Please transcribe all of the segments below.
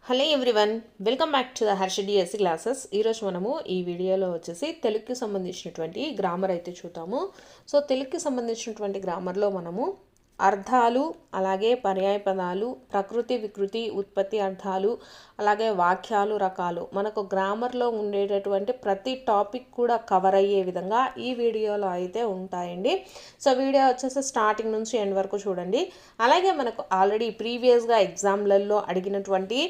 Hello everyone, welcome back to the Harsha DSC classes. ఈరోజు మనము ఈ వీడియోలో వచ్చేసి తెలుగుకి సంబంధించినటువంటి గ్రామర్ అయితే చూద్దాము. సో తెలుగుకి సంబంధించినటువంటి గ్రామర్లో మనము అర్థాలు, అలాగే పర్యాయ పదాలు, ప్రకృతి వికృతి, ఉత్పత్తి అర్థాలు, అలాగే వాక్యాలు రకాలు, మనకు గ్రామర్లో ఉండేటటువంటి ప్రతి టాపిక్ కూడా కవర్ అయ్యే విధంగా ఈ వీడియోలో అయితే ఉంటాయండి. సో వీడియో వచ్చేసి స్టార్టింగ్ నుంచి ఎండ్ వరకు చూడండి. అలాగే మనకు ఆల్రెడీ ప్రీవియస్గా ఎగ్జామ్లలో అడిగినటువంటి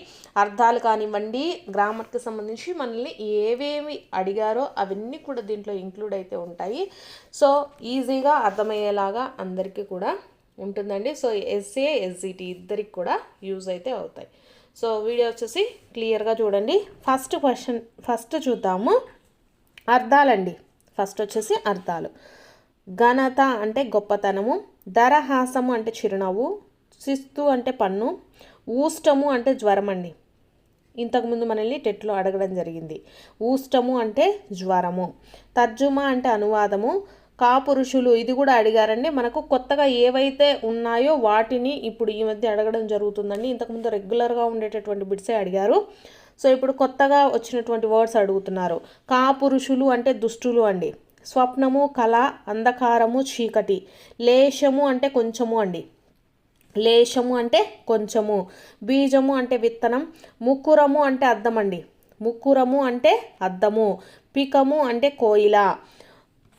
అర్థాలు కానివ్వండి, గ్రామర్కి సంబంధించి మనల్ని ఏవేమి అడిగారో అవన్నీ కూడా దీంట్లో ఇంక్లూడ్ అయితే ఉంటాయి. సో ఈజీగా అర్థమయ్యేలాగా అందరికీ కూడా ఉంటుందండి. సో ఎస్ఏ ఎస్జిటి ఇద్దరికి కూడా యూజ్ అయితే అవుతాయి. సో వీడియో వచ్చేసి క్లియర్గా చూడండి. ఫస్ట్ చూద్దాము అర్థాలండి. ఫస్ట్ వచ్చేసి అర్థాలు. ఘనత అంటే గొప్పతనము, దరహాసము అంటే చిరునవ్వు, శిస్తు అంటే పన్ను, ఊష్టము అంటే జ్వరం అండి. ఇంతకుముందు మనల్ని టెట్లో అడగడం జరిగింది. ఊష్టము అంటే జ్వరము, తర్జుమా అంటే అనువాదము, కాపురుషులు ఇది కూడా అడిగారండి. మనకు కొత్తగా ఏవైతే ఉన్నాయో వాటిని ఇప్పుడు ఈ మధ్య అడగడం జరుగుతుందండి. ఇంతకుముందు రెగ్యులర్గా ఉండేటటువంటి బిట్సే అడిగారు. సో ఇప్పుడు కొత్తగా వచ్చినటువంటి వర్డ్స్ అడుగుతున్నారు. కాపురుషులు అంటే దుష్టులు అండి. స్వప్నము కళ, అంధకారము చీకటి, లేశము అంటే కొంచెము అండి. లేశము అంటే కొంచెము, బీజము అంటే విత్తనం, ముక్కురము అంటే అద్దం అండి. ముక్కురము అంటే అద్దము, పికము అంటే కోయిల,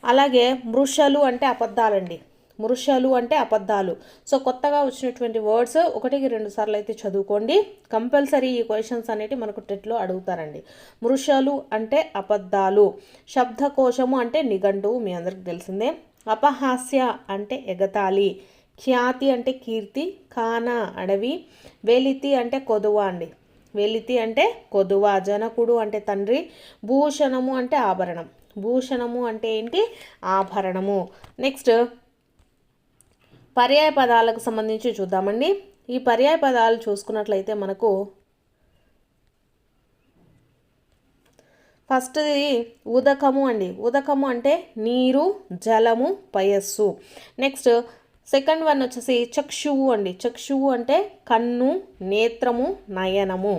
అలాగే మృషలు అంటే అబద్ధాలండి. మృషలు అంటే అబద్ధాలు. సో కొత్తగా వచ్చినటువంటి వర్డ్స్ 1-2 సార్లు అయితే చదువుకోండి. కంపల్సరీ ఈ క్వశ్చన్స్ అనేవి మనకు టెట్లో అడుగుతారండి. మృషలు అంటే అబద్ధాలు, శబ్దకోశము అంటే నిఘంటువు, మీ అందరికి తెలిసిందే. అపహాస్య అంటే ఎగతాళి, ఖ్యాతి అంటే కీర్తి, కాన అడవి, వెలితి అంటే కొదువ అండి. వెలితి అంటే కొదువ, జనకుడు అంటే తండ్రి, భూషణము అంటే ఆభరణం. భూషణము అంటే ఏంటి? ఆభరణము. నెక్స్ట్ పర్యాయ పదాలకు సంబంధించి చూద్దామండి. ఈ పర్యాయ పదాలు చూసుకున్నట్లయితే మనకు ఫస్ట్ది ఉదకము అండి. ఉదకము అంటే నీరు, జలము, పయస్సు. నెక్స్ట్ సెకండ్ వన్ వచ్చేసి చక్షువు అండి. చక్షువు అంటే కన్ను, నేత్రము, నయనము.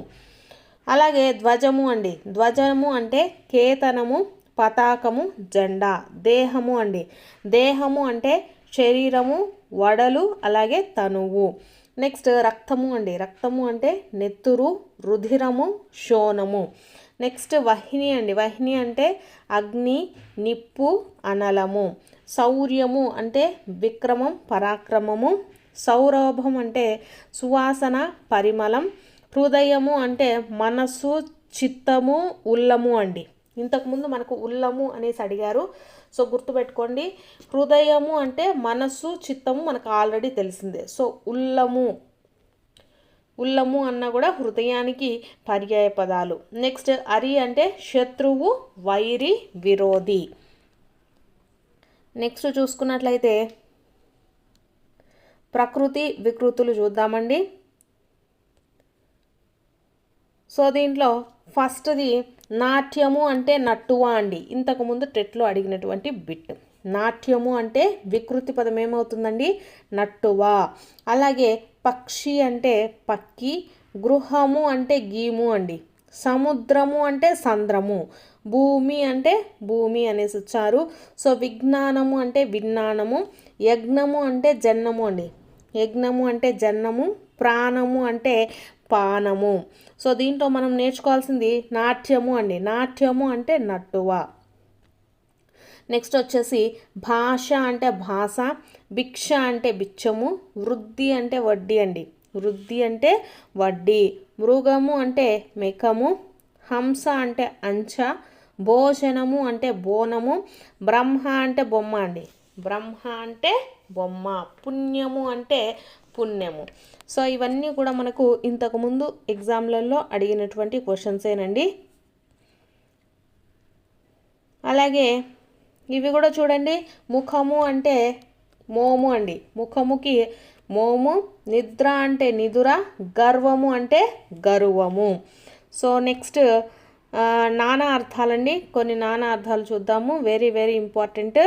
అలాగే ధ్వజము అండి. ధ్వజము అంటే కేతనము, పతాకము, జెండా. దేహము అండి. దేహము అంటే శరీరము, వడలు, అలాగే తనువు. నెక్స్ట్ రక్తము అండి. రక్తము అంటే నెత్తురు, రుధిరము, శోణము. నెక్స్ట్ వహిని అండి. వహిని అంటే అగ్ని, నిప్పు, అనలము. శౌర్యము అంటే విక్రమం, పరాక్రమము. సౌరభం అంటే సువాసన, పరిమళం. హృదయము అంటే మనస్సు, చిత్తము, ఉల్లము అండి. ఇంతకుముందు మనకు ఉల్లము అనేసి అడిగారు. సో గుర్తుపెట్టుకోండి. హృదయము అంటే మనస్సు, చిత్తము మనకు ఆల్రెడీ తెలిసిందే. సో ఉల్లము అన్న కూడా హృదయానికి పర్యాయ పదాలు. నెక్స్ట్ అరి అంటే శత్రువు, వైరి, విరోధి. నెక్స్ట్ చూసుకున్నట్లయితే ప్రకృతి వికృతులు చూద్దామండి. సో దీంట్లో ఫస్ట్ది నాట్యము అంటే నట్టువా అండి. ఇంతకుముందు టెట్లో అడిగినటువంటి బిట్. నాట్యము అంటే వికృతి పదం ఏమవుతుందండి? నట్టువా. అలాగే పక్షి అంటే పక్కి, గృహము అంటే గీము అండి. సముద్రము అంటే సంద్రము, భూమి అంటే భూమి అనేసి వచ్చారు. సో విజ్ఞానము అంటే విజ్ఞానము, యజ్ఞము అంటే జన్నము అండి. యజ్ఞము అంటే జన్నము, ప్రాణము అంటే పానము. సో దీంట్లో మనం నేర్చుకోవాల్సింది నాట్యము అండి. నాట్యము అంటే నట్టువ. నెక్స్ట్ వచ్చేసి భాష అంటే భాష, భిక్ష అంటే బిచ్చము, వృద్ధి అంటే వడ్డీ అండి. వృద్ధి అంటే వడ్డీ. మృగము అంటే మెకము, హంస అంటే అంచ, భోజనము అంటే బోనము, బ్రహ్మ అంటే బొమ్మ అండి. బ్రహ్మ అంటే బొమ్మ. పుణ్యము అంటే పుణ్యము. సో ఇవన్నీ కూడా మనకు ఇంతకుముందు ఎగ్జామ్లలో అడిగినటువంటి క్వశ్చన్సేనండి. అలాగే ఇవి కూడా చూడండి. ముఖము అంటే మోము అండి. ముఖముకి మోము, నిద్ర అంటే నిదుర, గర్వము అంటే గర్వము. సో నెక్స్ట్ నానా అర్థాలండి. కొన్ని నానా అర్థాలు చూద్దాము. Very very important.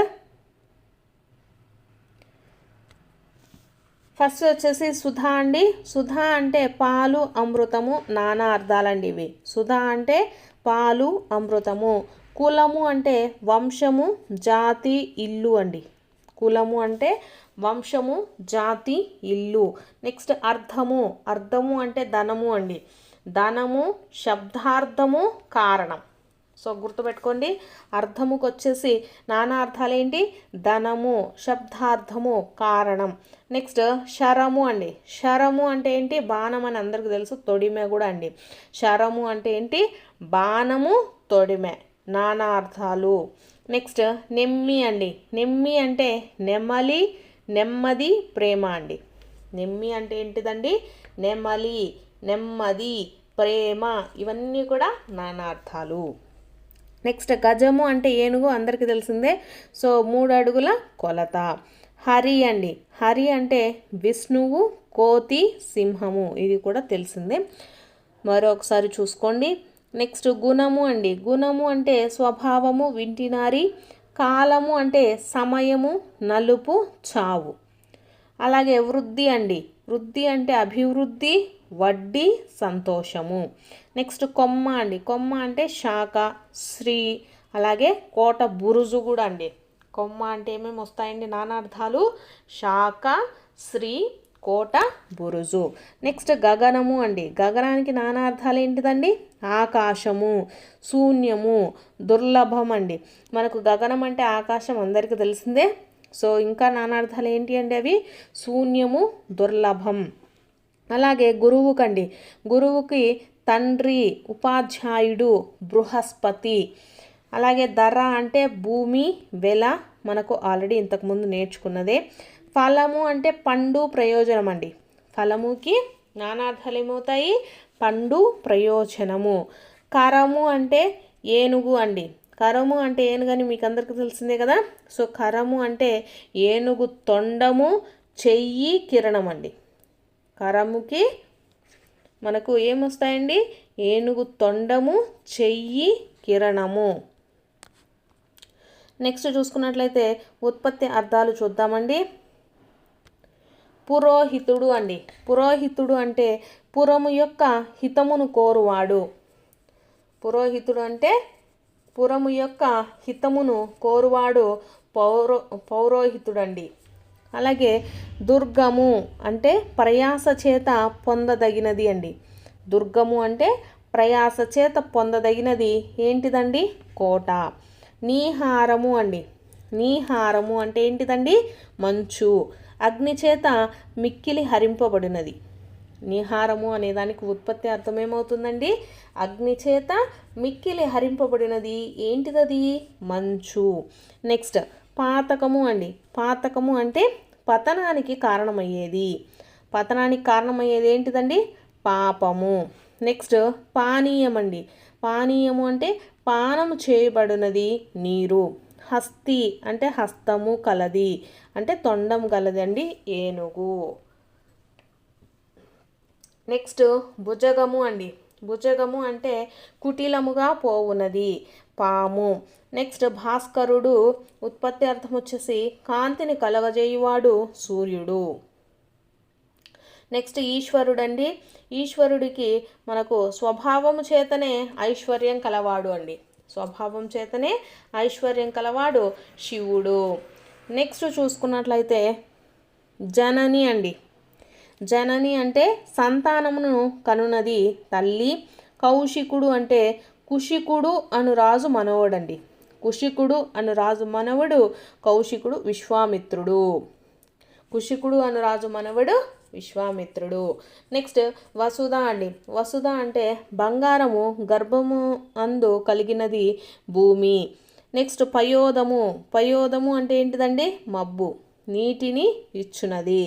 ఫస్ట్ వచ్చేసి సుధా అండి. సుధా అంటే పాలు, అమృతము, నానా అర్థాలండి ఇవి. సుధా అంటే పాలు, అమృతము. కులము అంటే వంశము, జాతి, ఇల్లు అండి. కులము అంటే వంశము, జాతి, ఇల్లు. నెక్స్ట్ అర్థము. అర్థము అంటే ధనము అండి. ధనము, శబ్దార్థము, కారణం. సో గుర్తుపెట్టుకోండి, అర్థముకు వచ్చేసి నానా అర్థాలు ఏంటి? ధనము, శబ్దార్థము, కారణం. నెక్స్ట్ శరము అండి. శరము అంటే ఏంటి? బాణం అని అందరికీ తెలుసు, తొడిమె కూడా అండి. శరము అంటే ఏంటి? బాణము, తొడిమె, నానా అర్థాలు. నెక్స్ట్ నెమ్మి అండి. నెమ్మి అంటే నెమలి, నెమ్మది, ప్రేమ అండి. నెమ్మి అంటే ఏంటిదండి? నెమలి, నెమ్మది, ప్రేమ, ఇవన్నీ కూడా నానా అర్థాలు. నెక్స్ట్ గజము అంటే ఏనుగు, అందరికీ తెలిసిందే. సో 3 అడుగుల కొలత. హరి అండి. హరి అంటే విష్ణువు, కోతి, సింహము, ఇది కూడా తెలిసిందే. మరొకసారి చూసుకోండి. నెక్స్ట్ గుణము అండి. గుణము అంటే స్వభావము, వింటినారి. కాలము అంటే సమయము, నలుపు, చావు. అలాగే వృద్ధి అండి. వృద్ధి అంటే అభివృద్ధి, వడ్డీ, సంతోషము. నెక్స్ట్ కొమ్మ అండి. కొమ్మ అంటే శాఖ, శ్రీ. అలాగే కోట, బురుజు కూడా అండి. కొమ్మ అంటే ఏమేమి వస్తాయండి నానార్థాలు? శాఖ, శ్రీ, కోట, బురుజు. నెక్స్ట్ గగనము అండి. గగనానికి నానార్థాలు ఏంటిదండి? ఆకాశము, శూన్యము, దుర్లభం అండి. మనకు గగనం అంటే ఆకాశం అందరికీ తెలిసిందే. సో ఇంకా నానార్థాలు ఏంటి అండి? అవి శూన్యము, దుర్లభం. అలాగే గురువుకండి. గురువుకి తండ్రి, ఉపాధ్యాయుడు, బృహస్పతి. అలాగే ధర అంటే భూమి, వెల, మనకు ఆల్రెడీ ఇంతకుముందు నేర్చుకున్నదే. ఫలము అంటే పండు, ప్రయోజనం అండి. ఫలముకి నానార్థాలు ఏమవుతాయి? పండు, ప్రయోజనము. కరము అంటే ఏనుగు అండి. కరము అంటే ఏనుగని మీకు అందరికీ తెలిసిందే కదా. సో కరము అంటే ఏనుగు తొండము, చెయ్యి, కిరణం అండి. కరముకి మనకు ఏమొస్తాయండి? ఏనుగు తొండము, చెయ్యి, కిరణము. నెక్స్ట్ చూసుకున్నట్లయితే ఉత్పత్తి అర్థాలు చూద్దామండి. పురోహితుడు అండి. పురోహితుడు అంటే పురము యొక్క హితమును కోరువాడు. పురోహితుడు అంటే పురము యొక్క హితమును కోరువాడు పౌరోహితుడండి. అలాగే దుర్గము అంటే ప్రయాస చేత పొందదగినది అండి. దుర్గము అంటే ప్రయాస చేత పొందదగినది ఏంటిదండి? కోట. నీహారము అండి. నీహారము అంటే ఏంటిదండి? మంచు. అగ్ని చేత మిక్కిలి హరింపబడినది. నిహారము అనే దానికి ఉత్పత్తి అర్థం ఏమవుతుందండి? అగ్ని చేత మిక్కిలి హరింపబడినది. ఏంటిదది? మంచు. నెక్స్ట్ పాతకము అండి. పాతకము అంటే పతనానికి కారణమయ్యేది. పతనానికి కారణమయ్యేది ఏంటిదండి? పాపము. నెక్స్ట్ పానీయం అండి. పానీయము అంటే పానము చేయబడినది, నీరు. హస్తి అంటే హస్తము కలది, అంటే తొండం కలది అండి, ఏనుగు. నెక్స్ట్ భుజగము అండి. భుజగము అంటే కుటిలముగా పోవునది, పాము. నెక్స్ట్ భాస్కరుడు ఉత్పత్తి అర్థం వచ్చేసి కాంతిని కలగజేయువాడు, సూర్యుడు. నెక్స్ట్ ఈశ్వరుడు అండి. ఈశ్వరుడికి మనకు స్వభావము చేతనే ఐశ్వర్యం కలవాడు అండి. స్వభావం చేతనే ఐశ్వర్యం కలవాడు శివుడు. నెక్స్ట్ చూసుకున్నట్లయితే జనని అండి. జనని అంటే సంతానమును కనునది, తల్లి. కౌశికుడు అంటే కుషికుడు అను రాజు మనవడండి. కుషికుడు అను రాజు మనవడు కౌశికుడు, విశ్వామిత్రుడు. కుషికుడు అను రాజు మనవడు విశ్వామిత్రుడు. నెక్స్ట్ వసుధ అండి. వసుధ అంటే బంగారము గర్భము అందు కలిగినది, భూమి. నెక్స్ట్ పయోదము. పయోదము అంటే ఏంటిదండి? మబ్బు, నీటిని ఇచ్చునది.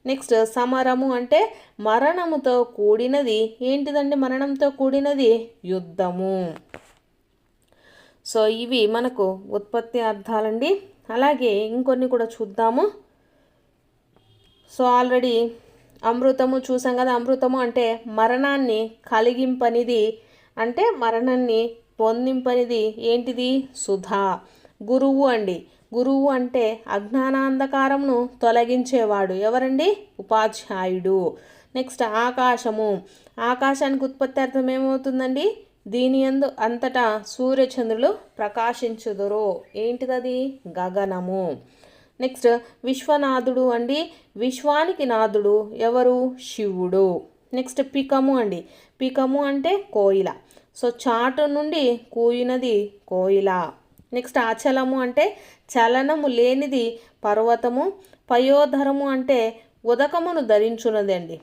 నెక్స్ట్ సమరము అంటే మరణముతో కూడినది. ఏంటిదండి మరణంతో కూడినది? యుద్ధము. సో ఇవి మనకు ఉత్పత్తి అర్థాలండి. అలాగే ఇంకొన్ని కూడా చూద్దాము. సో ఆల్రెడీ అమృతము చూసాం కదా. అమృతము అంటే మరణాన్ని కలిగింపనిది, అంటే మరణాన్ని పొందింపనిది. ఏంటిది? సుధా. గురువు అండి. గురువు అంటే అజ్ఞానాంధకారమును తొలగించేవాడు ఎవరండి? ఉపాధ్యాయుడు. నెక్స్ట్ ఆకాశము. ఆకాశానికి ఉత్పత్తి అర్థం ఏమవుతుందండి? దీని యందు అంతటా సూర్యచంద్రులు ప్రకాశించుదురు. ఏంటిదది? గగనము. నెక్స్ట్ విశ్వనాథుడు అండి. విశ్వానికి నాథుడు ఎవరు? శివుడు. నెక్స్ట్ పికము అండి. పికము అంటే కోయిల. సో చాటు నుండి కూయినది కోయిల. నెక్స్ట్ అచలము అంటే చలనము లేనిది పర్వతము. పయోధరము అంటే ఉదకమును ధరించున్నది అండి.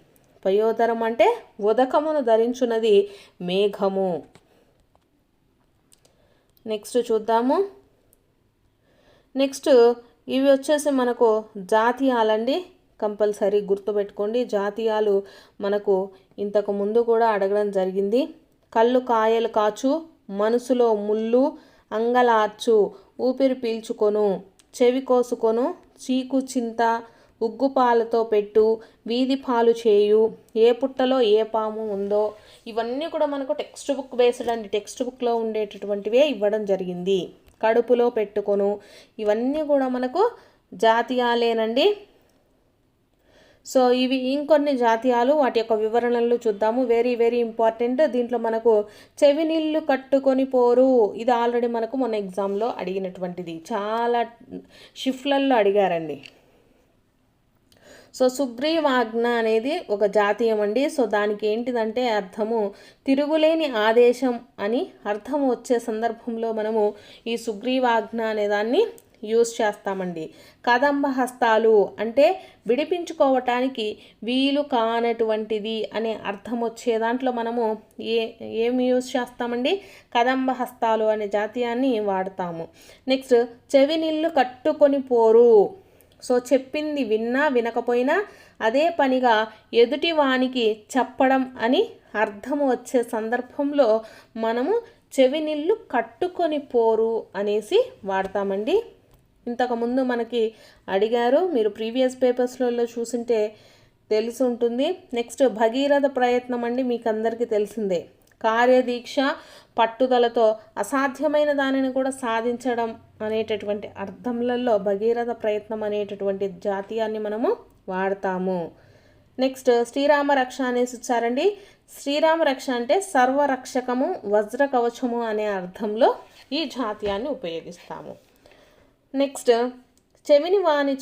పయోధరం అంటే ఉదకమును ధరించున్నది మేఘము. నెక్స్ట్ చూద్దాము. నెక్స్ట్ ఇవి వచ్చేసి మనకు జాతీయాలండి. కంపల్సరీ గుర్తుపెట్టుకోండి. జాతీయాలు మనకు ఇంతకు ముందు కూడా అడగడం జరిగింది. కళ్ళు కాయలు కాచు, మనసులో ముళ్ళు, అంగలార్చు, ఊపిరి పీల్చుకొను, చెవి కోసుకొను, చీకు చింత, ఉగ్గుపాలతో పెట్టు, వీధి పాలు చేయు, ఏ పుట్టలో ఏ పాము ఉందో, ఇవన్నీ కూడా మనకు టెక్స్ట్ బుక్ బేస్డ్ అండి. టెక్స్ట్ బుక్లో ఉండేటటువంటివే ఇవ్వడం జరిగింది. కడుపులో పెట్టుకొను, ఇవన్నీ కూడా మనకు జాతీయాలేనండి. సో ఇవి ఇంకొన్ని జాతీయాలు, వాటి యొక్క వివరణలు చూద్దాము. Very very important. దీంట్లో మనకు చెవి నీళ్ళు కట్టుకొని పోరు, ఇది ఆల్రెడీ మనకు మొన్న ఎగ్జామ్లో అడిగినటువంటిది, చాలా షిఫ్ట్లలో అడిగారండి. సో సుగ్రీవాజ్ఞ అనేది ఒక జాతీయం అండి. సో దానికి ఏంటిదంటే అర్థము తిరుగులేని ఆదేశం అని అర్థం వచ్చే సందర్భంలో మనము ఈ సుగ్రీవాజ్ఞ అనే దాన్ని యూజ్ చేస్తామండి. కదంబ హస్తాలు అంటే విడిపించుకోవటానికి వీలు కానటువంటిది అనే అర్థం వచ్చే దాంట్లో మనము ఏమి యూజ్ చేస్తామండి? కదంబ హస్తాలు అనే జాతీయాన్ని వాడతాము. నెక్స్ట్ చెవి నీళ్ళు కట్టుకొని పోరు. సో చెప్పింది విన్నా వినకపోయినా అదే పనిగా ఎదుటి వానికి చెప్పడం అని అర్థం వచ్చే సందర్భంలో మనము చెవి నీళ్ళు కట్టుకొని పోరు అనేసి వాడతామండి. ఇంతకుముందు మనకి అడిగారు, మీరు ప్రీవియస్ పేపర్స్లలో చూసింటే తెలిసి ఉంటుంది. నెక్స్ట్ భగీరథ ప్రయత్నం అండి, మీకు అందరికీ తెలిసిందే. కార్యదీక్ష, పట్టుదలతో అసాధ్యమైన దానిని కూడా సాధించడం అనేటటువంటి అర్థంలలో భగీరథ ప్రయత్నం అనేటటువంటి జాతీయాన్ని మనము వాడతాము. నెక్స్ట్ శ్రీరామ రక్ష అనేసి ఇచ్చారండి. శ్రీరామ రక్ష అంటే సర్వరక్షకము, వజ్ర కవచము అనే అర్థంలో ఈ జాతీయాన్ని ఉపయోగిస్తాము. నెక్స్ట్ చెవిని వాని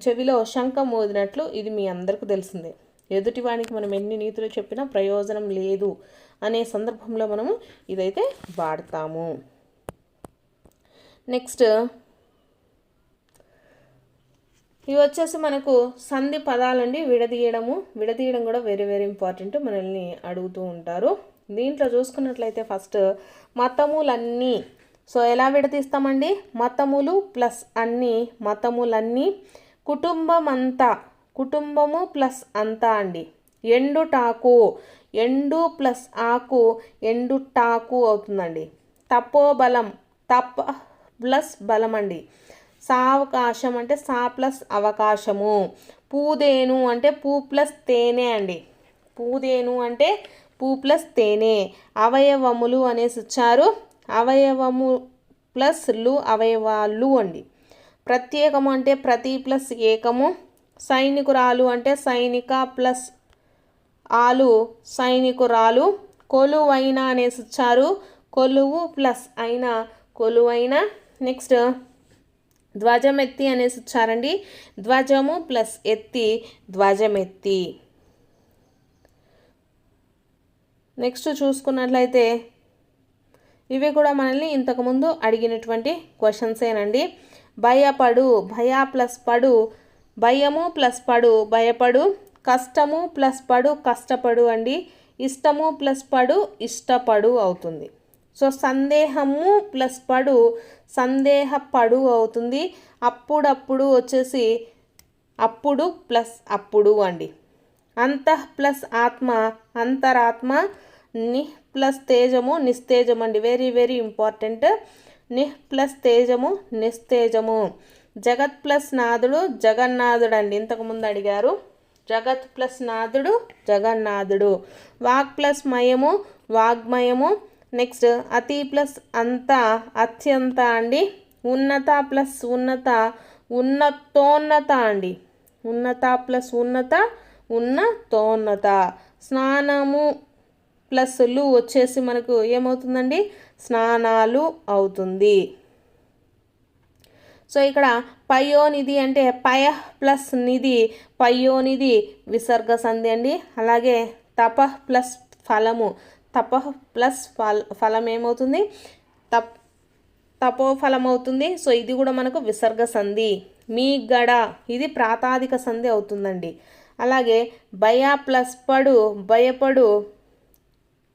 చెవిలో శంఖం మోదినట్లు, ఇది మీ అందరికీ తెలిసిందే. ఎదుటివానికి మనం ఎన్ని నీతులు చెప్పినా ప్రయోజనం లేదు అనే సందర్భంలో మనము ఇదైతే వాడతాము. నెక్స్ట్ ఇవి వచ్చేసి మనకు సంధి పదాలండి. విడదీయడం కూడా వెరీ వెరీ ఇంపార్టెంట్, మనల్ని అడుగుతూ ఉంటారు. దీంట్లో చూసుకున్నట్లయితే ఫస్ట్ మతములన్నీ. సో ఎలా విడదీస్తామండి? మతములు ప్లస్ అన్నీ, మతములన్నీ. కుటుంబం అంతా, కుటుంబము ప్లస్ అంతా అండి. ఎండుటాకు, ఎండు ప్లస్ ఆకు, ఎండుటాకు అవుతుందండి. తపోబలం, తప ప్లస్ బలం అండి. సావకాశం అంటే సా ప్లస్ అవకాశము. పూదేను అంటే పూ ప్లస్ తేనె అండి. పూదేను అంటే పూ ప్లస్ తేనె. అవయవములు అనేసి ఇచ్చారు. అవయవము ప్లస్ లు, అవయవాలు అండి. ప్రత్యేకము అంటే ప్రతి ప్లస్ ఏకము. సైనికురాలు అంటే సైనిక ప్లస్ ఆలు, సైనికురాలు. కొలువైన అనేసి ఇచ్చారు. కొలువు ప్లస్ అయిన, కొలువైన. నెక్స్ట్ ధ్వజమెత్తి అనేసి ఇచ్చారండి. ధ్వజము ప్లస్ ఎత్తి, ధ్వజమెత్తి. నెక్స్ట్ చూసుకున్నట్లయితే ఇవి కూడా మనల్ని ఇంతకుముందు అడిగినటువంటి క్వశ్చన్సేనండి. భయపడు, భయ ప్లస్ పడు, భయము ప్లస్ పడు, భయపడు. కష్టము ప్లస్ పడు, కష్టపడు అండి. ఇష్టము ప్లస్ పడు, ఇష్టపడు అవుతుంది. సో సందేహము ప్లస్ పడు, సందేహపడు అవుతుంది. అప్పుడప్పుడు వచ్చేసి అప్పుడు ప్లస్ అప్పుడు అండి. అంతః ప్లస్ ఆత్మ, అంతరాత్మ. నిహ్ ప్లస్ తేజము, నిస్తేజం అండి. Very very important. నిహ్ ప్లస్ తేజము, నిస్తేజము. జగత్ ప్లస్ నాథుడు, జగన్నాథుడు అండి. ఇంతకుముందు అడిగారు. జగత్ ప్లస్ నాథుడు, జగన్నాథుడు. వాక్ ప్లస్ మయము, వాగ్మయము. నెక్స్ట్ అతి ప్లస్ అంత, అత్యంత అండి. ఉన్నత ప్లస్ ఉన్నత ఉన్నతోన్నత అండి. ఉన్నత ప్లస్ ఉన్నత ఉన్నతోన్నత. స్నానము ప్లస్ లు వచ్చేసి మనకు ఏమవుతుందండి, స్నానాలు అవుతుంది. సో ఇక్కడ పయోనిధి అంటే పయ ప్లస్ నిధి, పయోనిధి విసర్గ సంధి అండి. అలాగే తప ప్లస్ ఫలము, తప ప్లస్ ఫలం ఏమవుతుంది, తపోఫలం అవుతుంది. సో ఇది కూడా మనకు విసర్గ సంధి. మీ గడ ఇది ప్రాతాదిక సంధి అవుతుందండి. అలాగే భయ ప్లస్ పడు, భయపడు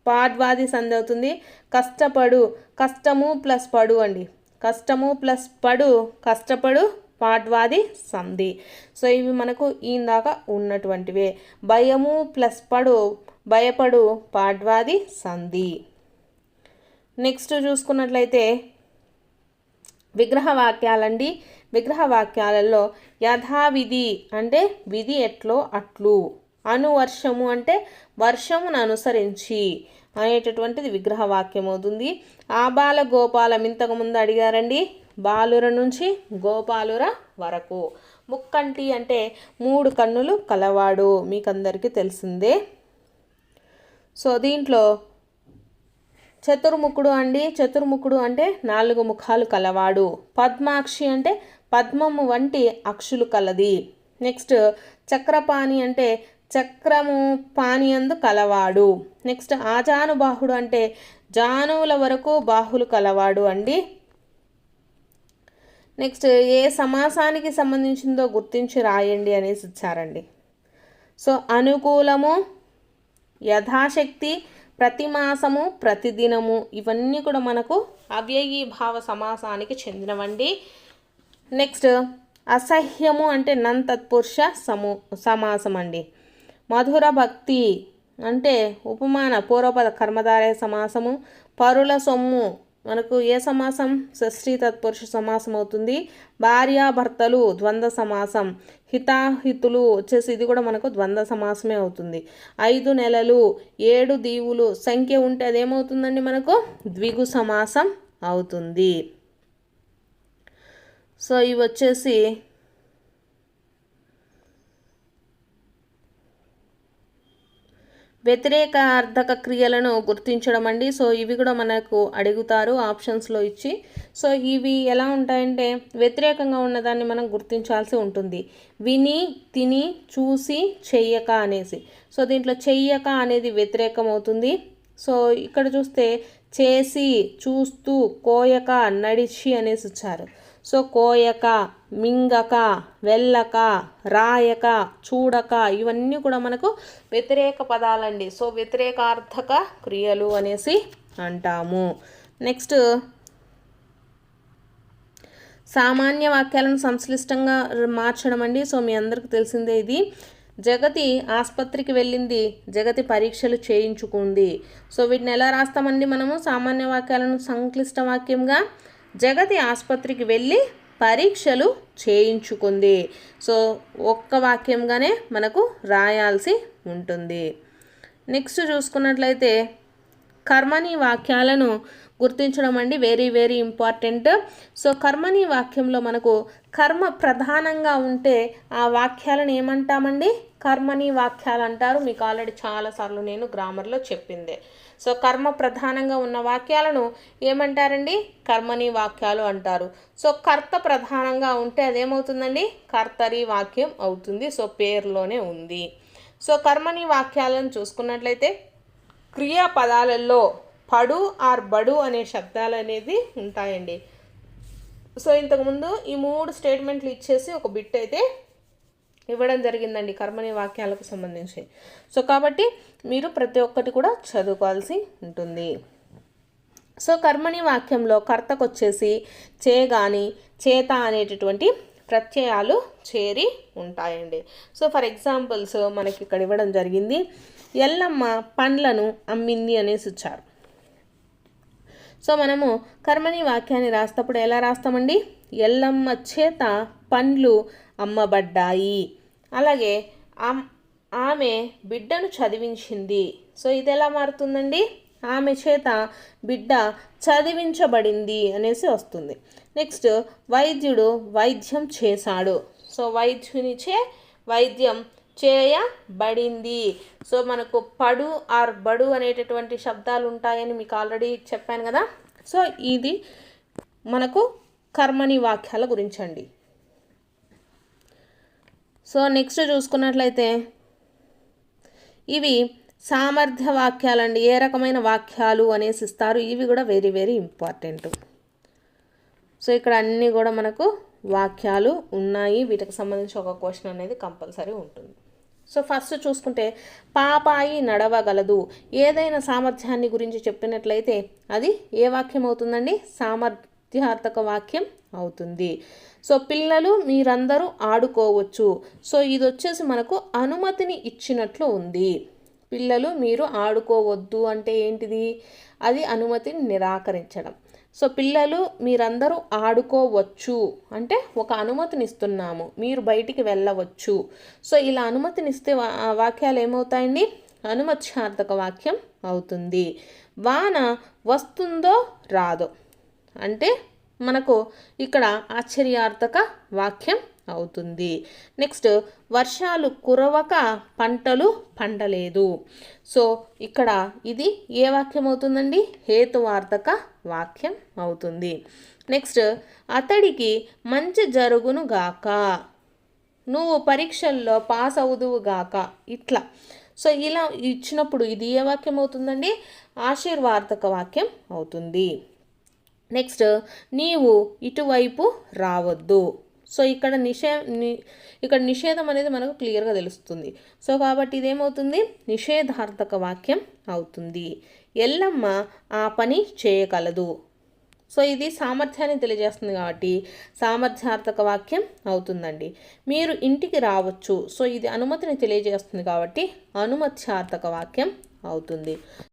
పాడ్వాది సంధి అవుతుంది. కష్టపడు, కష్టము ప్లస్ పడు అండి, కష్టము ప్లస్ పడు కష్టపడు పాడ్వాది సంధి. సో ఇవి మనకు ఇందాక ఉన్నటువంటివే. భయము ప్లస్ పడు భయపడు పాడ్వాది సంధి. నెక్స్ట్ చూసుకున్నట్లయితే విగ్రహ వాక్యాలండి. విగ్రహ వాక్యాలలో యథావిధి అంటే విధి ఎట్లో అట్లు, అనువర్షము అంటే వర్షమును అనుసరించి అనేటటువంటిది విగ్రహ వాక్యం అవుతుంది. ఆబాల గోపాలం ఇంతకుముందు అడిగారండి, బాలుర నుంచి గోపాలుర వరకు. ముక్కంటి అంటే 3 కన్నులు కలవాడు, మీకు అందరికీ తెలిసిందే. సో దీంట్లో చతుర్ముఖుడు అండి, చతుర్ముఖుడు అంటే 4 ముఖాలు కలవాడు. పద్మాక్షి అంటే పద్మము వంటి అక్షులు కలది. నెక్స్ట్ చక్రపాణి అంటే చక్రము పానియందు కలవాడు. నెక్స్ట్ ఆజానుబాహుడు అంటే జానువుల వరకు బాహులు కలవాడు అండి. నెక్స్ట్ ఏ సమాసానికి సంబంధించిందో గుర్తించి రాయండి అనేసి ఇచ్చారండి. సో అనుకూలము, యథాశక్తి, ప్రతిమాసము, ప్రతిదినము ఇవన్నీ కూడా మనకు అవ్యయీభావ సమాసానికి చెందినవండి. నెక్స్ట్ అసహ్యము అంటే నన్ తత్పురుష సమాసం అండి. మధుర భక్తి అంటే ఉపమాన పూర్వపద కర్మధారయ సమాసము. పరుల సొమ్ము మనకు ఏ సమాసం, షష్ఠీ తత్పురుష సమాసం అవుతుంది. భార్యాభర్తలు ద్వంద్వ సమాసం. హితాహితులు వచ్చేసి ఇది కూడా మనకు ద్వంద్వ సమాసమే అవుతుంది. 5 నెలలు, 7 దీవులు సంఖ్య ఉంటే అదేమవుతుందండి మనకు ద్విగు సమాసం అవుతుంది. సో ఇవి వచ్చేసి వ్యతిరేకార్థక క్రియలను గుర్తించడం అండి. సో ఇవి కూడా మనకు అడుగుతారు ఆప్షన్స్లో ఇచ్చి. సో ఇవి ఎలా ఉంటాయంటే వ్యతిరేకంగా ఉన్నదాన్ని మనం గుర్తించాల్సి ఉంటుంది. విని, తిని, చూసి, చెయ్యక అనేసి. సో దీంట్లో చెయ్యక అనేది వ్యతిరేకం అవుతుంది. సో ఇక్కడ చూస్తే చేసి, చూస్తూ, కోయక, నడిచి అనేసి ఇచ్చారు. సో కోయక, మింగక, వెళ్ళక, రాయక, చూడక ఇవన్నీ కూడా మనకు వ్యతిరేక పదాలండి. సో వ్యతిరేకార్థక క్రియలు అనేసి అంటాము. నెక్స్ట్ సామాన్య వాక్యాలను సంశ్లిష్టంగా మార్చడం అండి. సో మీ అందరికీ తెలిసిందే ఇది. జగతి ఆసుపత్రికి వెళ్ళింది, జగతి పరీక్షలు చేయించుకుంది. సో వీటిని ఎలా రాస్తామండి మనము సామాన్య వాక్యాలను సంక్లిష్ట వాక్యంగా? జగతి ఆసుపత్రికి వెళ్ళి పరీక్షలు చేయించుకుంది. సో ఒక్క వాక్యంగానే మనకు రాయాల్సి ఉంటుంది. నెక్స్ట్ చూసుకున్నట్లయితే కర్మని వాక్యాలను గుర్తించడం అండి వెరీ వెరీ ఇంపార్టెంట్. సో కర్మని వాక్యంలో మనకు కర్మ ప్రధానంగా ఉంటే ఆ వాక్యాలను ఏమంటామండి? కర్మని వాక్యాలు అంటారు. మీకు ఆల్రెడీ చాలాసార్లు నేను గ్రామర్లో చెప్పిందే. సో కర్మ ప్రధానంగా ఉన్న వాక్యాలను ఏమంటారండి? కర్మని వాక్యాలు అంటారు. సో కర్త ప్రధానంగా ఉంటే అదేమవుతుందండి? కర్తరి వాక్యం అవుతుంది. సో పేరులోనే ఉంది. సో కర్మని వాక్యాలను చూసుకున్నట్లయితే క్రియాపదాలలో పడు ఆర్ బడు అనే శబ్దాలు అనేది ఉంటాయండి. సో ఇంతకుముందు ఈ 3 స్టేట్మెంట్లు ఇచ్చేసి ఒక బిట్ అయితే ఇవ్వడం జరిగిందండి కర్మని వాక్యాలకు సంబంధించి. సో కాబట్టి మీరు ప్రతి ఒక్కటి కూడా చదువుకోవాల్సి ఉంటుంది. సో కర్మని వాక్యంలో కర్తకు వచ్చేసి చే గాని, చేత అనేటటువంటి ప్రత్యయాలు చేరి ఉంటాయండి. సో ఫర్ ఎగ్జాంపుల్స్ మనకి ఇక్కడ ఇవ్వడం జరిగింది. ఎల్లమ్మ పండ్లను అమ్మింది అనేసి ఇచ్చారు. సో మనము కర్మని వాక్యాన్ని రాసేటప్పుడు ఎలా రాస్తామండి? ఎల్లమ్మ చేత పండ్లు అమ్మబడ్డాయి. అలాగే ఆమె బిడ్డను చదివించింది. సో ఇది ఎలా మారుతుందండి? ఆమె చేత బిడ్డ చదివించబడింది అనేసి వస్తుంది. నెక్స్ట్ వైద్యుడు వైద్యం చేశాడు. సో వైద్యునిచే వైద్యం చేయబడింది. సో మనకు పడు ఆర్ బడు అనేటటువంటి శబ్దాలు ఉంటాయని మీకు ఆల్రెడీ చెప్పాను కదా. సో ఇది మనకు కర్మని వాక్యాల గురించి అండి. సో నెక్స్ట్ చూసుకున్నట్లయితే ఇవి సామర్థ్య వాక్యాలండి. ఏ రకమైన వాక్యాలు అనేసి ఇస్తారు, ఇవి కూడా వెరీ వెరీ ఇంపార్టెంట్. సో ఇక్కడ అన్నీ కూడా మనకు వాక్యాలు ఉన్నాయి, వీటికి సంబంధించి ఒక క్వశ్చన్ అనేది కంపల్సరీ ఉంటుంది. సో ఫస్ట్ చూసుకుంటే పాపాయి నడవగలదు. ఏదైనా సామర్థ్యాన్ని గురించి చెప్పినట్లయితే అది ఏ వాక్యం అవుతుందండి? సామర్థ్యార్థక వాక్యం అవుతుంది. సో పిల్లలు మీరందరూ ఆడుకోవచ్చు. సో ఇది వచ్చేసి మనకు అనుమతిని ఇచ్చినట్లు ఉంది. పిల్లలు మీరు ఆడుకోవద్దు అంటే ఏంటిది? అది అనుమతిని నిరాకరించడం. సో పిల్లలు మీరందరూ ఆడుకోవచ్చు అంటే ఒక అనుమతిని ఇస్తున్నాము, మీరు బయటికి వెళ్ళవచ్చు. సో ఇలా అనుమతినిస్తే వాక్యాలు ఏమవుతాయండి? అనుమత్యార్థక వాక్యం అవుతుంది. వాన వస్తుందో రాదో అంటే మనకు ఇక్కడ ఆశ్చర్యార్థక వాక్యం అవుతుంది. నెక్స్ట్ వర్షాలు కురవక పంటలు పండలేదు. సో ఇక్కడ ఇది ఏ వాక్యం అవుతుందండి? హేతువార్థక వాక్యం అవుతుంది. నెక్స్ట్ అతడికి మంచి జరుగును గాక, నువ్వు పరీక్షల్లో పాస్ అవుదువు గాక, ఇట్లా. సో ఇలా ఇచ్చినప్పుడు ఇది ఏ వాక్యం అవుతుందండి? ఆశీర్వార్థక వాక్యం అవుతుంది. నెక్స్ట్ నీవు ఇటువైపు రావద్దు. సో ఇక్కడ నిషేధం అనేది మనకు క్లియర్గా తెలుస్తుంది. సో కాబట్టి ఇదేమవుతుంది? నిషేధార్థక వాక్యం అవుతుంది. ఎల్లమ్మ ఆ పని చేయగలదు. సో ఇది సామర్థ్యాన్ని తెలియజేస్తుంది కాబట్టి సామర్థ్యార్థక వాక్యం అవుతుందండి. మీరు ఇంటికి రావచ్చు. సో ఇది అనుమతిని తెలియజేస్తుంది కాబట్టి అనుమత్యార్థక వాక్యం అవుతుంది.